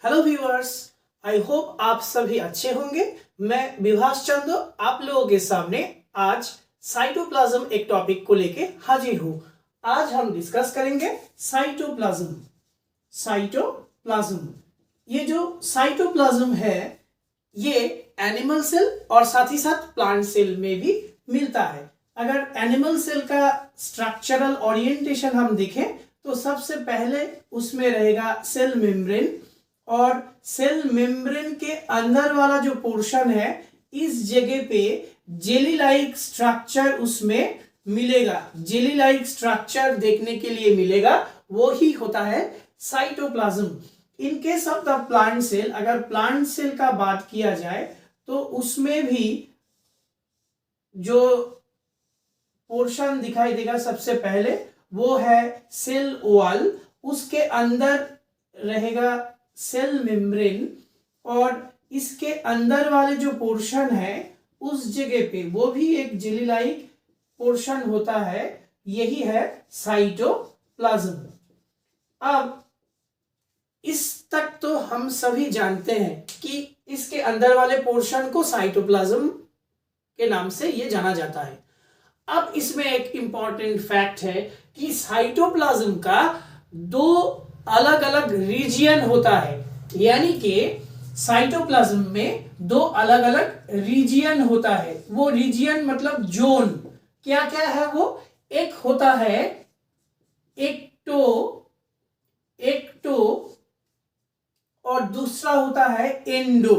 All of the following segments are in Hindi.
हेलो व्यूअर्स, आई होप आप सभी अच्छे होंगे। मैं विभास चंद्र आप लोगों के सामने आज साइटोप्लाज्म एक टॉपिक को लेके हाजिर हूं। आज हम डिस्कस करेंगे साइटोप्लाज्म। साइटोप्लाज्म, ये जो साइटोप्लाज्म है ये एनिमल सेल और साथ ही साथ प्लांट सेल में भी मिलता है। अगर एनिमल सेल का स्ट्रक्चरल ओरिएंटेशन हम देखें तो सबसे पहले उसमें रहेगा सेल मेम्ब्रेन, और सेल मेम्ब्रेन के अंदर वाला जो पोर्शन है इस जगह पे जेली लाइक स्ट्रक्चर उसमें मिलेगा। जेली लाइक स्ट्रक्चर देखने के लिए मिलेगा, वो ही होता है cytoplasm. In case of the plant cell, अगर प्लांट सेल का बात किया जाए तो उसमें भी जो पोर्शन दिखाई देगा सबसे पहले वो है सेल वॉल, उसके अंदर रहेगा सेल मेम्ब्रेन, और इसके अंदर वाले जो पोर्शन है उस जगह पे वो भी एक जेली लाइक पोर्शन होता है, यही है साइटोप्लाज्म। अब इस तक तो हम सभी जानते हैं कि इसके अंदर वाले पोर्शन को साइटोप्लाज्म के नाम से ये जाना जाता है। अब इसमें एक इंपॉर्टेंट फैक्ट है कि साइटोप्लाज्म का दो अलग अलग रीजियन होता है, यानी कि साइटोप्लाज्म में दो अलग अलग रीजियन होता है। वो रीजियन मतलब जोन क्या क्या है वो, एक होता है एक्टो और दूसरा होता है एंडो।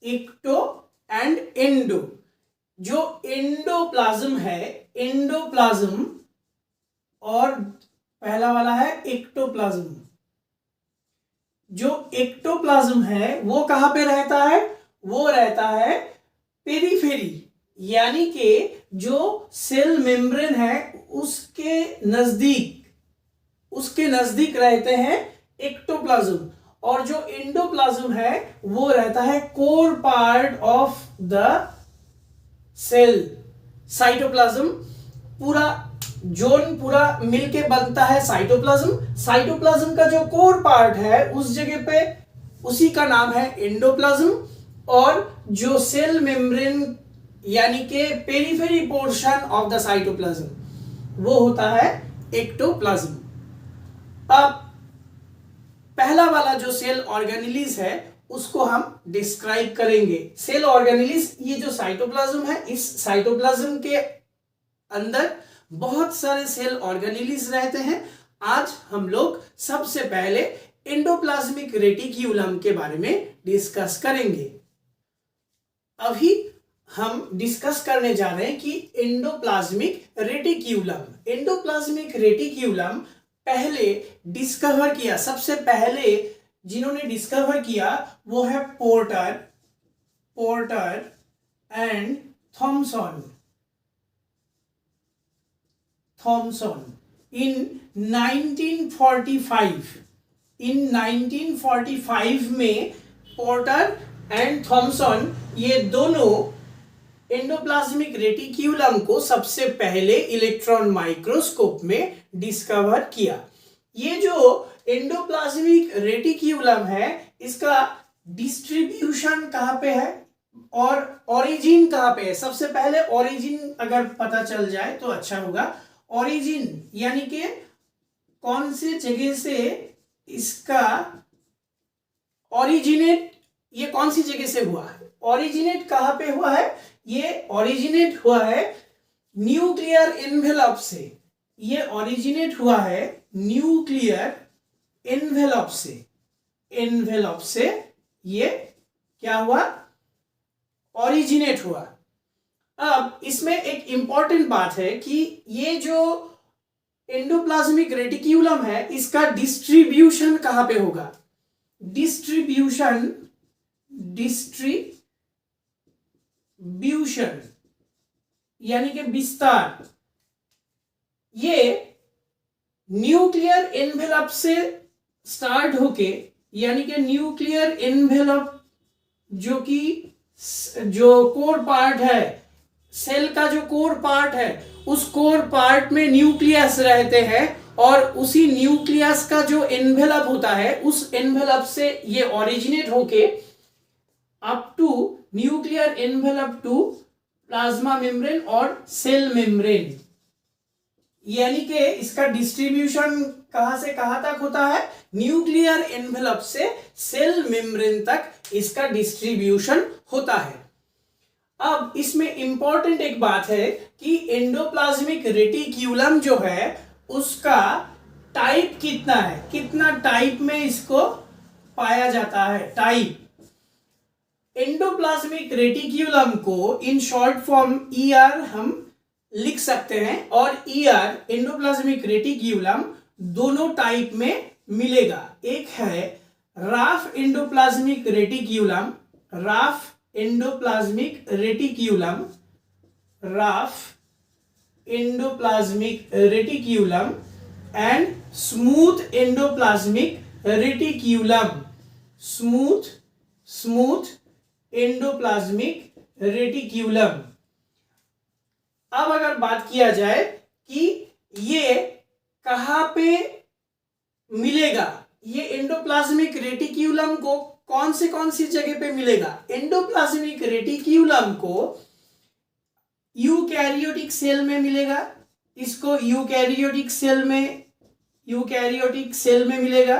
Ecto and endo. जो एंडोप्लाज्म है, एंडोप्लाज्म, और पहला वाला है एक्टोप्लाज्म। जो एक्टोप्लाज्म है वो कहां पे रहता है, वो रहता है पेरीफेरी, यानी कि जो सेल मेम्ब्रेन है उसके नजदीक रहते हैं एक्टोप्लाज्म, और जो एंडोप्लाज्म है वो रहता है core part of the cell. Cytoplasm पूरा जोन पूरा मिलके बनता है साइटोप्लाज्म। साइटोप्लाज्म का जो कोर पार्ट है उस जगह पे उसी का नाम है एंडोप्लाज्म, और जो सेल मेम्ब्रेन यानी कि periphery portion of the cytoplasm वो होता है एक्टोप्लाज्म। अब पहला वाला जो सेल ऑर्गेनेलिस है उसको हम डिस्क्राइब करेंगे। सेल ऑर्गेनेलिस, ये जो साइटोप्लाज्म है, इस साइटोप्लाज्म के अंदर बहुत सारे सेल ऑर्गेनेलिस रहते हैं। आज हम लोग सबसे पहले एंडोप्लाज्मिक रेटिक्यूलम के बारे में डिस्कस करेंगे। अभी हम डिस्कस करने जा रहे हैं कि एंडोप्लाज्मिक रेटिक्यूलम। एंडोप्लाज्मिक रेटिक्यूलम पहले डिस्कवर किया, सबसे पहले जिन्होंने डिस्कवर किया वो है पोर्टर एंड थॉमसन in 1945। इन 1945 में पोर्टर एंड थॉमसन ये दोनों एंडोप्लाज्मिक रेटिक्यूलम को सबसे पहले इलेक्ट्रॉन माइक्रोस्कोप में डिस्कवर किया। ये जो एंडोप्लाज्मिक रेटिक्यूलम है इसका डिस्ट्रीब्यूशन कहां पे है और ओरिजिन कहां पे है। सबसे पहले ओरिजिन अगर पता चल जाए तो अच्छा होगा। ओरिजिन यानी कि कौन से जगह से इसका ओरिजिनेट, ये कौन सी जगह से हुआ है, ओरिजिनेट कहां पे हुआ है, ये ओरिजिनेट हुआ है न्यूक्लियर एनवेलप से। ये ओरिजिनेट हुआ है न्यूक्लियर एनवेलप से ये क्या हुआ, ओरिजिनेट हुआ। अब इसमें एक इंपॉर्टेंट बात है कि ये जो एंडोप्लाज्मिक रेटिक्यूलम है इसका डिस्ट्रीब्यूशन कहां पे होगा। डिस्ट्रीब्यूशन यानी कि विस्तार, ये न्यूक्लियर एनवेलप से स्टार्ट होके, यानी कि न्यूक्लियर एनवेलप जो कोर पार्ट है, सेल का जो कोर पार्ट है उस कोर पार्ट में न्यूक्लियस रहते हैं, और उसी न्यूक्लियस का जो एनवेलप होता है उस एनवेलप से ये ओरिजिनेट होके up to nuclear envelope to plasma membrane और सेल मेम्ब्रेन, यानी कि इसका डिस्ट्रीब्यूशन कहां से कहां तक होता है, न्यूक्लियर एनवेलप से सेल मेम्ब्रेन तक इसका डिस्ट्रीब्यूशन होता है। अब इसमें इंपॉर्टेंट एक बात है कि एंडोप्लाज्मिक रेटिक्यूलम जो है उसका टाइप कितना है, कितना टाइप में इसको पाया जाता है, टाइप। एंडोप्लाज्मिक रेटिक्यूलम को इन शॉर्ट फॉर्म ईआर हम लिख सकते हैं, और ईआर एंडोप्लाज्मिक रेटिक्यूलम दोनों टाइप में मिलेगा। एक है rough endoplasmic reticulum, rough endoplasmic reticulum, rough endoplasmic reticulum and smooth endoplasmic reticulum, smooth endoplasmic reticulum. अब अगर बात किया जाए कि ये कहां पे मिलेगा, ये एंडोप्लाज्मिक रेटिक्यूलम को कौन सी जगह पे मिलेगा, एंडोप्लाज्मिक रेटिक्यूलम को यूकैरियोटिक सेल में मिलेगा, इसको यूकैरियोटिक सेल में मिलेगा।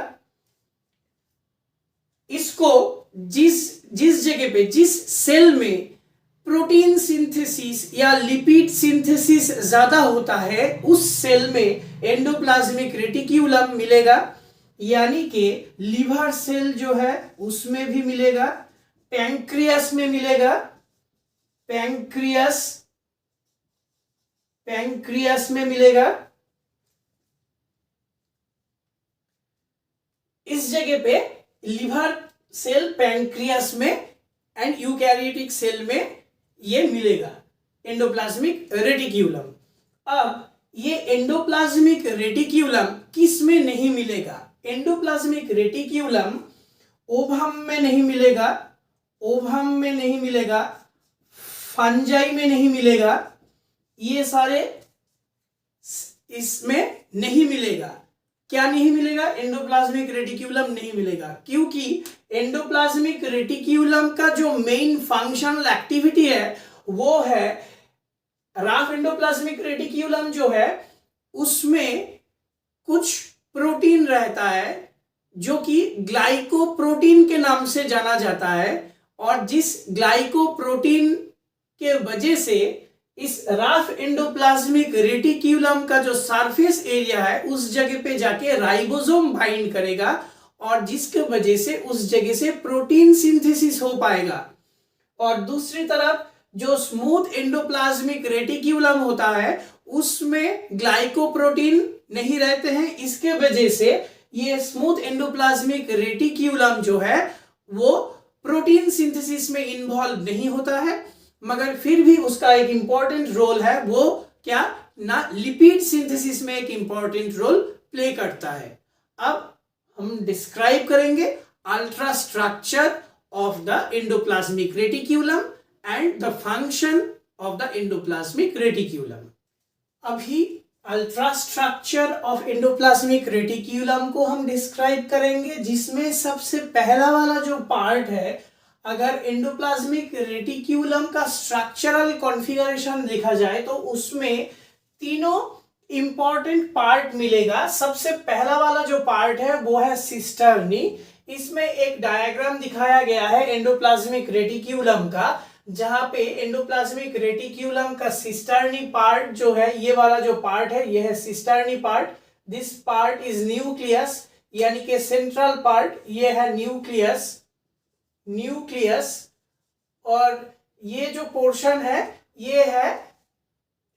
इसको जिस जगह पे, जिस सेल में प्रोटीन सिंथेसिस या लिपिड सिंथेसिस ज्यादा होता है उस सेल में एंडोप्लाज्मिक रेटिक्यूलम मिलेगा, यानी कि लिवर सेल जो है उसमें भी मिलेगा, पैंक्रियास में मिलेगा, पैंक्रियास में मिलेगा। इस जगह पे लिवर सेल, पैंक्रियास में एंड यूकैरियोटिक सेल में ये मिलेगा एंडोप्लाज्मिक रेटिक्यूलम। अब ये एंडोप्लाज्मिक रेटिक्यूलम किस में नहीं मिलेगा, एंडोप्लाज्मिक रेटिक्यूलम ओवम में नहीं मिलेगा, फंजाई में नहीं मिलेगा, ये सारे इसमें नहीं मिलेगा। क्या नहीं मिलेगा, एंडोप्लाज्मिक रेटिक्यूलम नहीं मिलेगा, क्योंकि एंडोप्लाज्मिक रेटिक्यूलम का जो मेन फंक्शनल एक्टिविटी है वो है, राफ एंडोप्लाज्मिक रेटिक्यूलम जो है उसमें कुछ प्रोटीन रहता है जो कि ग्लाइकोप्रोटीन के नाम से जाना जाता है, और जिस ग्लाइकोप्रोटीन के वजह से इस राफ एंडोप्लाज्मिक रेटिक्यूलम का जो सरफेस एरिया है उस जगह पे जाके राइबोसोम बाइंड करेगा, और जिसके वजह से उस जगह से प्रोटीन सिंथेसिस हो पाएगा। और दूसरी तरफ जो स्मूथ एंडोप्लाज्मिक रेटिक्यूलम होता है उसमें ग्लाइकोप्रोटीन नहीं रहते हैं, इसके वजह से ये स्मूथ एंडोप्लाज्मिक रेटिक्यूलम जो है वो प्रोटीन सिंथेसिस में इन्वॉल्व नहीं होता है, मगर फिर भी उसका एक इंपॉर्टेंट रोल है, वो क्या ना, लिपिड सिंथेसिस में एक इंपॉर्टेंट रोल प्ले करता है। अब हम डिस्क्राइब करेंगे ultrastructure of the endoplasmic reticulum and the function of the endoplasmic reticulum. अभी ultrastructure of endoplasmic reticulum को हम डिस्क्राइब करेंगे, जिसमें सबसे पहला वाला जो पार्ट है, अगर एंडोप्लाज्मिक रेटिक्यूलम का स्ट्रक्चरल कॉन्फ़िगरेशन देखा जाए तो उसमें तीनों इंपॉर्टेंट पार्ट मिलेगा। सबसे पहला वाला जो पार्ट है वो है सिस्टर्नी। इसमें एक डायग्राम दिखाया गया है एंडोप्लाज्मिक रेटिक्यूलम का, जहां पे एंडोप्लाज्मिक रेटिक्यूलम का सिस्टर्नी पार्ट जो है, ये वाला जो पार्ट है ये है cisternae part. This part is nucleus, यानी कि सेंट्रल पार्ट, ये है न्यूक्लियस, और ये जो पोर्शन है ये है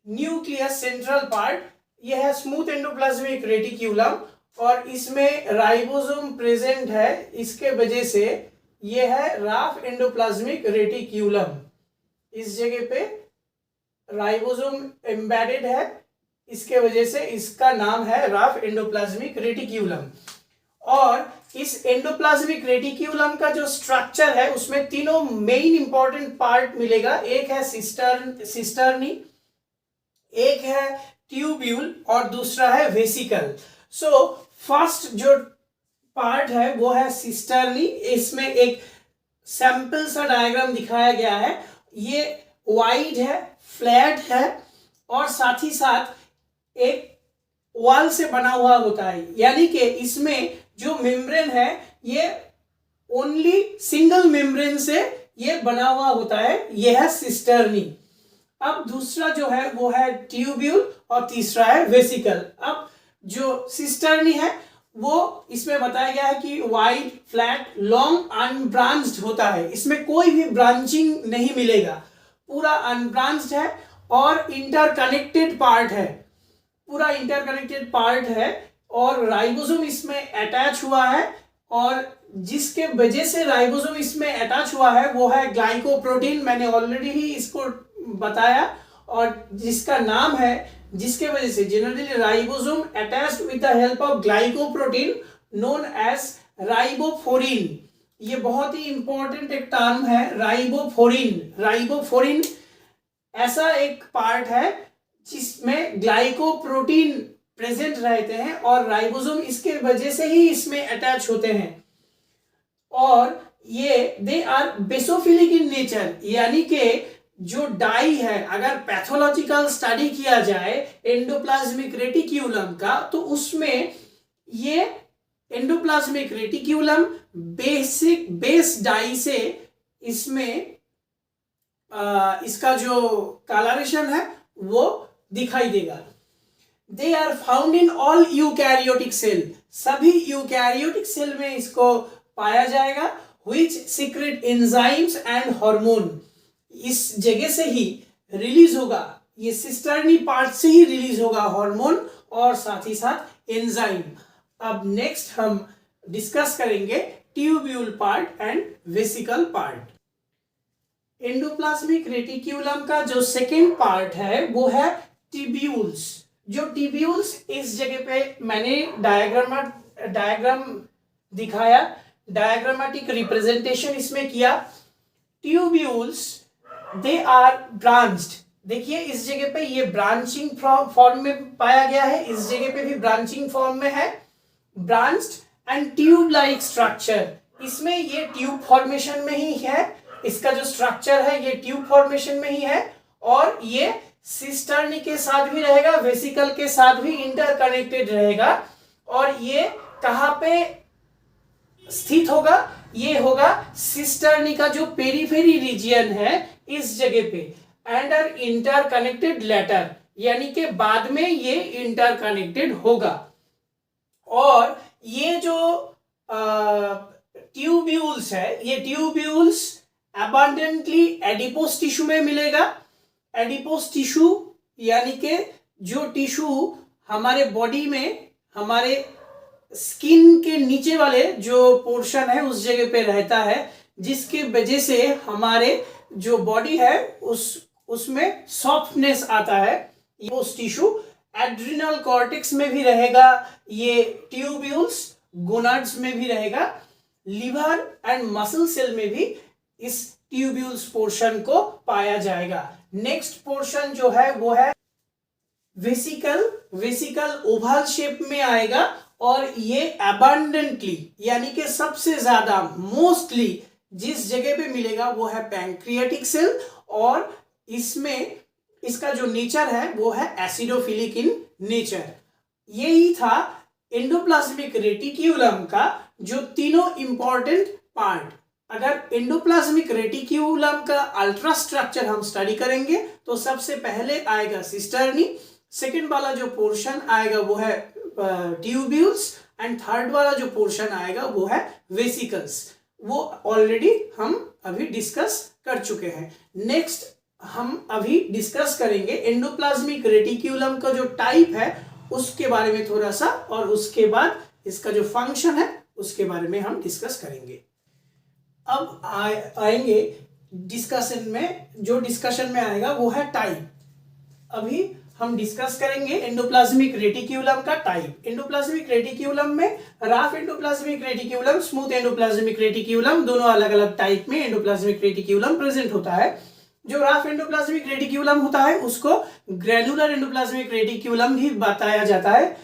न्यूक्लियस सेंट्रल पार्ट, ये है स्मूथ एंडोप्लाज्मिक रेटिक्यूलम, और इसमें राइबोसोम प्रेजेंट है, इसके वजह से ये है राफ एंडोप्लाज्मिक रेटिक्यूलम। इस जगह पे राइबोसोम एम्बेडेड है, इसके वजह से इसका नाम है राफ एंडोप्लाज्मिक रेटिक्यूलम। और इस एंडोप्लाज्मिक रेटिक्यूलम का जो स्ट्रक्चर है उसमें तीनों मेन इंपॉर्टेंट पार्ट मिलेगा। एक है सिस्टर्नी, एक है ट्यूब्यूल और दूसरा है वेसिकल। सो फर्स्ट जो पार्ट है वो है सिस्टर्नी। इसमें एक सैंपल सा डायग्राम दिखाया गया है। ये वाइड है, फ्लैट है और साथ ही साथ एक वॉल से बना हुआ होता है, यानी कि इसमें जो मेम्ब्रेन है ये ओनली सिंगल मेम्ब्रेन से ये बना हुआ होता है। यह है सिस्टर्नी। अब दूसरा जो है वो है ट्यूब्यूल और तीसरा है वेसिकल। अब जो सिस्टर्नी है वो इसमें बताया गया है कि वाइड, फ्लैट, लॉन्ग, अनब्रांच्ड होता है। इसमें कोई भी ब्रांचिंग नहीं मिलेगा, पूरा अनब्रांच्ड है और इंटरकनेक्टेड पार्ट है, पूरा इंटरकनेक्टेड पार्ट है और राइबोसोम इसमें अटैच हुआ है। और जिसके वजह से राइबोसोम इसमें अटैच हुआ है वो है ग्लाइकोप्रोटीन। मैंने ऑलरेडी ही इसको बताया, और जिसका नाम है, जिसके वजह से generally ribosome attached with the help of glycoprotein known as ribophorin. ये बहुत ही इंपॉर्टेंट एक टर्म है, राइबोफोरिन। राइबोफोरिन ऐसा एक पार्ट है जिसमें ग्लाइकोप्रोटीन प्रेजेंट रहते हैं और राइबोसोम इसके वजह से ही इसमें अटैच होते हैं। और ये they are basophilic in nature, यानी कि जो डाई है, अगर पैथोलॉजिकल स्टडी किया जाए एंडोप्लाज्मिक रेटिक्यूलम का, तो उसमें ये एंडोप्लाज्मिक रेटिक्यूलम बेस डाई से इसमें इसका जो कलरेशन है वो दिखाई देगा। They are found in all eukaryotic cell, सभी यूकैरियोटिक सेल में इसको पाया जाएगा। Which secrete enzymes and hormone, इस जगह से ही रिलीज होगा, ये सिस्टर्नी पार्ट से ही रिलीज होगा हार्मोन और साथ ही साथ एंजाइम। अब नेक्स्ट हम डिस्कस करेंगे tubule part and vesicle part. Endoplasmic reticulum का जो सेकेंड पार्ट है वो है ट्यूब्यूल्स। जो ट्यूब्यूल्स, इस जगह पे मैंने डायग्राम दिखाया, डायग्रामेटिक रिप्रेजेंटेशन इसमें किया। ट्यूब्यूल्स दे आर ब्रांच्ड, देखिए इस जगह पे ये ब्रांचिंग फॉर्म में पाया गया है, इस जगह पे भी ब्रांचिंग फॉर्म में है। Branched and tube like structure, इसमें ये ट्यूब फॉर्मेशन में ही है, इसका जो स्ट्रक्चर है ये ट्यूब फॉर्मेशन में ही है। और ये सिस्टर्नी के साथ भी रहेगा, वेसिकल के साथ भी इंटरकनेक्टेड रहेगा। और ये कहाँ पे स्थित होगा? ये होगा सिस्टर्नी का जो पेरीफेरी रीजियन है इस जगह पे, एंड आर इंटरकनेक्टेड लेटर, यानी कि बाद में ये इंटरकनेक्टेड होगा। और ये जो ट्यूब्यूल्स है, ये ट्यूब्यूल्स अबंडेंटली एडिपोस टिश्यू में मिलेगा। एडिपोस टिश्यू यानी कि जो टिश्यू हमारे बॉडी में, हमारे स्किन के नीचे वाले जो पोर्शन है उस जगह पे रहता है, जिसके वजह से हमारे जो बॉडी है उसमें सॉफ्टनेस आता है। उस टिश्यू एड्रिनल कॉर्टेक्स में भी रहेगा, ये ट्यूब्यूल्स गोनाड्स में भी रहेगा, लिवर एंड मसल सेल में भी इस ट्यूब्यूल्स पोर्शन को पाया जाएगा। नेक्स्ट पोर्शन जो है वो है वेसिकल। वेसिकल ओवल शेप में आएगा और ये अबंडेंटली, यानी कि सबसे ज्यादा, मोस्टली जिस जगह पे मिलेगा वो है पैंक्रियाटिक सेल, और इसमें इसका जो नेचर है वो है एसिडोफिलिक इन नेचर। यही था एंडोप्लाज्मिक रेटिक्यूलम का जो तीनों इंपॉर्टेंट पार्ट। अगर एंडोप्लाज्मिक रेटिक्यूलम का अल्ट्रा स्ट्रक्चर हम स्टडी करेंगे तो सबसे पहले आएगा सिस्टर्नी, सेकेंड वाला जो पोर्शन आएगा वो है ट्यूब्यूल्स, एंड थर्ड वाला जो पोर्शन आएगा वो है वेसिकल्स। वो ऑलरेडी हम अभी डिस्कस कर चुके हैं। नेक्स्ट हम अभी डिस्कस करेंगे एंडोप्लाज्मिक रेटिक्यूलम का जो टाइप है उसके बारे में थोड़ा सा, और उसके बाद इसका जो फंक्शन है उसके बारे में हम डिस्कस करेंगे। अब आएंगे डिस्कशन में, जो डिस्कशन में आएगा वो है टाइप। अभी हम डिस्कस करेंगे एंडोप्लाज्मिक रेटिक्यूलम का टाइप। एंडोप्लाज्मिक रेटिक्यूलम में rough endoplasmic reticulum, smooth endoplasmic reticulum, दोनों अलग अलग टाइप में एंडोप्लाज्मिक रेटिक्यूलम प्रेजेंट होता है। जो रफ एंडोप्लाज्मिक रेटिक्यूलम होता है उसको ग्रेनुलर एंडोप्लाज्मिक रेटिक्यूलम भी बताया जाता है,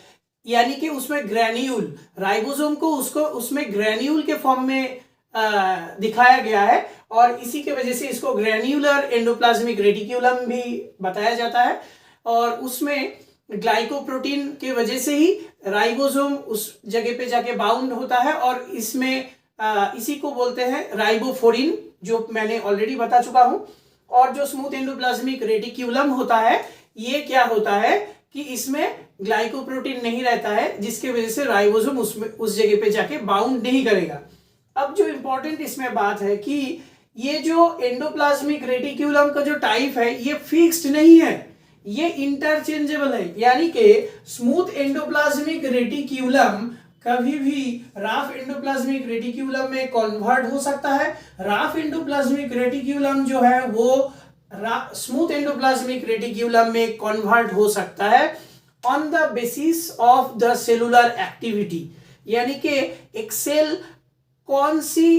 यानी कि उसमें ग्रेन्यूल, राइबोसोम को उसमें ग्रेन्यूल के फॉर्म में दिखाया गया है और इसी के वजह से इसको ग्रेन्यूलर एंडोप्लाज्मिक रेटिक्यूलम भी बताया जाता है। और उसमें ग्लाइकोप्रोटीन के वजह से ही राइबोसोम उस जगह पे जाके बाउंड होता है और इसमें इसी को बोलते हैं राइबोफोरिन, जो मैंने ऑलरेडी बता चुका हूं। और जो स्मूथ एंडोप्लाज्मिक रेटिक्यूलम होता है ये क्या होता है कि इसमें ग्लाइकोप्रोटीन नहीं रहता है, जिसके वजह से राइबोसोम उस जगह पे जाके बाउंड नहीं करेगा। अब जो इंपॉर्टेंट इसमें बात है कि ये जो एंडोप्लाज्मिक रेटिक्यूलम का जो टाइप है ये फिक्स्ड नहीं है, ये इंटरचेंजेबल है, यानी कि स्मूथ एंडोप्लाज्मिक रेटिक्यूलम कभी भी राफ एंडोप्लाज्मिक रेटिक्यूलम में कन्वर्ट हो सकता है। राफ एंडोप्लाज्मिक रेटिक्यूलम जो है वो स्मूथ एंडोप्लाज्मिक रेटिक्यूलम में कन्वर्ट हो सकता है on the basis of the cellular activity, यानी कि एक सेल कौन सी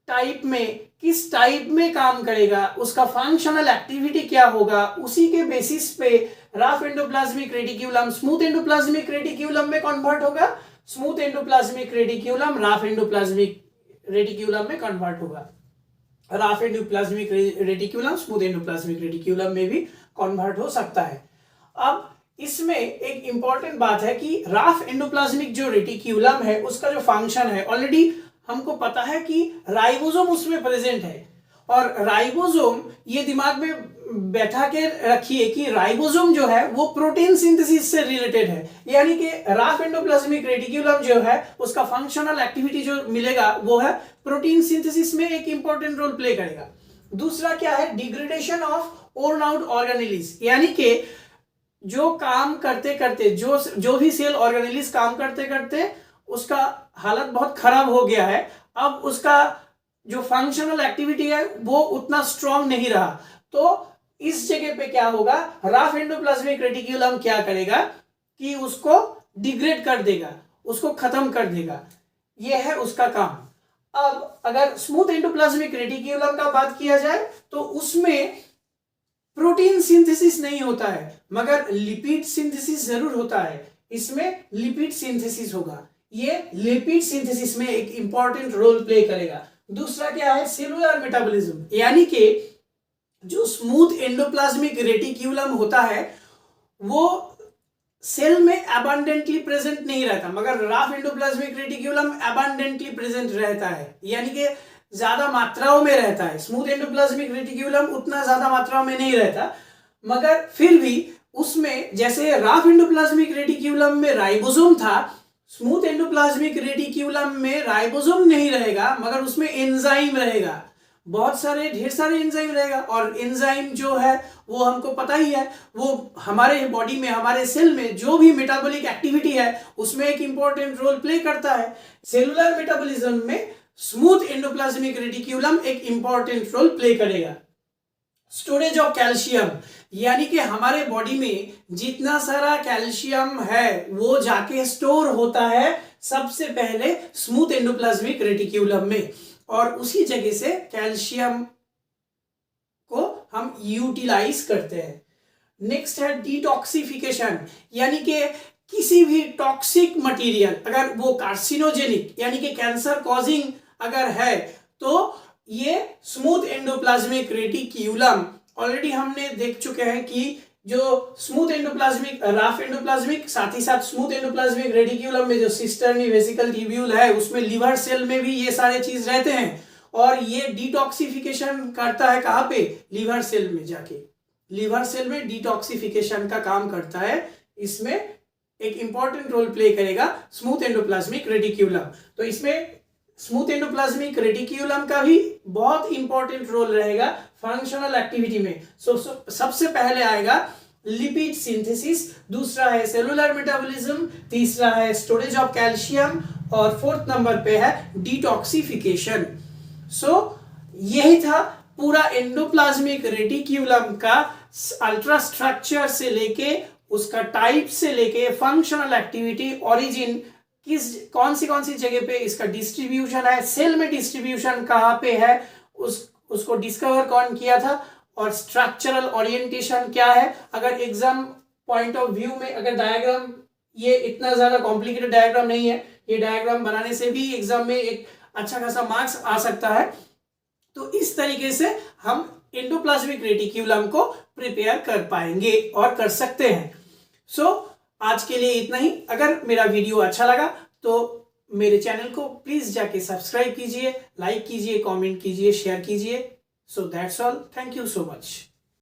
टाइप में, किस टाइप में काम करेगा, उसका फंक्शनल एक्टिविटी क्या होगा, उसी के बेसिस पे rough endoplasmic reticulum smooth endoplasmic reticulum में कन्वर्ट होगा, smooth endoplasmic reticulum rough endoplasmic reticulum में कन्वर्ट होगा, rough endoplasmic reticulum smooth endoplasmic reticulum में भी कन्वर्ट हो सकता है। अब इसमें एक इंपॉर्टेंट बात है कि राफ एंडोप्लाज्मिक जो रेटिक्यूलम है उसका जो फंक्शन है, ऑलरेडी हमको पता है कि राइबोसोम उसमें प्रेजेंट है और राइबोसोम, ये दिमाग में बैठा के रखिए कि राइबोसोम जो है वो प्रोटीन सिंथेसिस से रिलेटेड है, यानी कि राफ एंडोप्लाज्मिक रेटिक्यूलम जो है उसका फंक्शनल एक्टिविटी जो मिलेगा वो है प्रोटीन सिंथेसिस में एक इंपॉर्टेंट रोल प्ले करेगा। दूसरा क्या है, डिग्रेडेशन ऑफ ओर्न आउट ऑर्गेनेलिस, यानी कि जो काम करते करते जो भी सेल ऑर्गेनेलिस काम करते करते उसका हालत बहुत खराब हो गया है, अब उसका जो फंक्शनल एक्टिविटी है वो उतना स्ट्रांग नहीं रहा, तो इस जगह पे क्या होगा, राफ एंडोप्लाज्मिक रेटिक्यूलम क्या करेगा कि उसको डिग्रेड कर देगा, उसको खत्म कर देगा, ये है उसका काम। अब अगर स्मूथ एंडोप्लाज्मिक रेटिक्यूलम का बात किया जाए तो उसमें प्रोटीन सिंथेसिस नहीं होता है मगर लिपिड सिंथेसिस जरूर होता है, इसमें लिपिड सिंथेसिस होगा, ये लिपिड सिंथेसिस में एक इंपॉर्टेंट रोल प्ले करेगा। दूसरा क्या है, सेलुलर मेटाबॉलिज्म, यानी कि जो स्मूथ एंडोप्लाज्मिक रेटिक्यूलम होता है वो सेल में अबंडेंटली प्रेजेंट नहीं रहता, मगर rough endoplasmic reticulum abundantly present रहता है, यानी कि ज्यादा मात्राओं में रहता है। स्मूथ एंडोप्लाज्मिक रेटिक्यूलम उतना ज्यादा मात्राओं में नहीं रहता, मगर फिर भी उसमें जैसे राफ एंडोप्लाज्मिक रेटिक्यूलम में राइबोसोम था, स्मूथ एंडोप्लाज्मिक रेटिक्यूलम में राइबोसोम नहीं रहेगा मगर उसमें एंजाइम रहेगा, बहुत सारे ढेर सारे एंजाइम रहेगा। और एंजाइम जो है वो हमको पता ही है, वो हमारे बॉडी में, हमारे सेल में जो भी मेटाबॉलिक एक्टिविटी है उसमें एक इंपॉर्टेंट रोल प्ले करता है। सेलुलर मेटाबॉलिज्म में स्मूथ एंडोप्लाज्मिक रेटिक्यूलम एक इंपॉर्टेंट रोल प्ले करेगा। स्टोरेज ऑफ कैल्शियम, यानी कि हमारे बॉडी में जितना सारा कैल्शियम है वो जाके स्टोर होता है सबसे पहले स्मूथ एंडोप्लाज्मिक रेटिक्यूलम में, और उसी जगह से कैल्शियम को हम यूटिलाइज करते हैं। नेक्स्ट है डिटॉक्सिफिकेशन, यानी कि किसी भी टॉक्सिक मटेरियल अगर वो कार्सिनोजेनिक यानी कि कैंसर कॉजिंग अगर है तो ये स्मूथ एंडोप्लाज्मिक रेटिक्यूलम, ऑलरेडी हमने देख चुके हैं कि जो स्मूथ एंडोप्लाज्मिक, राफ एंडोप्लाज्मिक, साथ ही साथ स्मूथ एंडोप्लाज्मिक रेटिक्यूलम में जो सिस्टर्नी वेसिकल ट्यूब्यूल है उसमें लिवर सेल में भी ये सारे चीज रहते हैं, और ये डिटॉक्सिफिकेशन करता है कहाँ पे, लिवर सेल में जाके, लिवर सेल में डिटॉक्सिफिकेशन का काम करता है, इसमें एक इंपॉर्टेंट रोल प्ले करेगा स्मूथ एंडोप्लाज्मिक रेटिक्यूलम। तो इसमें स्मूथ एंडोप्लाज्मिक रेटिक्यूलम का भी बहुत इंपॉर्टेंट रोल रहेगा फंक्शनल एक्टिविटी में। सबसे पहले आएगा लिपिड सिंथेसिस, दूसरा है सेलुलर मेटाबॉलिज्म, तीसरा है स्टोरेज ऑफ कैल्शियम, और फोर्थ नंबर पे है डिटॉक्सिफिकेशन। यही था पूरा एंडोप्लाज्मिक रेटिक्यूलम का अल्ट्रा स्ट्रक्चर से लेके, उसका टाइप से लेके, फंक्शनल एक्टिविटी, ओरिजिन, कौन सी जगह पे इसका डिस्ट्रीब्यूशन है, सेल में डिस्ट्रीब्यूशन कहाँ पे है, उसको डिस्कवर कौन किया था, और स्ट्रक्चरल ओरिएंटेशन क्या है। अगर एग्जाम पॉइंट ऑफ व्यू में अगर डायग्राम, ये इतना ज्यादा कॉम्प्लिकेटेड डायग्राम नहीं है, ये डायग्राम बनाने से भी एग्जाम में एक अच्छा खासा मार्क्स आ सकता है। तो इस तरीके से हम एंडोप्लाज्मिक रेटिक्यूलम को प्रिपेयर कर पाएंगे और कर सकते हैं। सो आज के लिए इतना ही। अगर मेरा वीडियो अच्छा लगा तो मेरे चैनल को प्लीज जाके सब्सक्राइब कीजिए, लाइक कीजिए, कमेंट कीजिए, शेयर कीजिए। So that's all, thank you so much.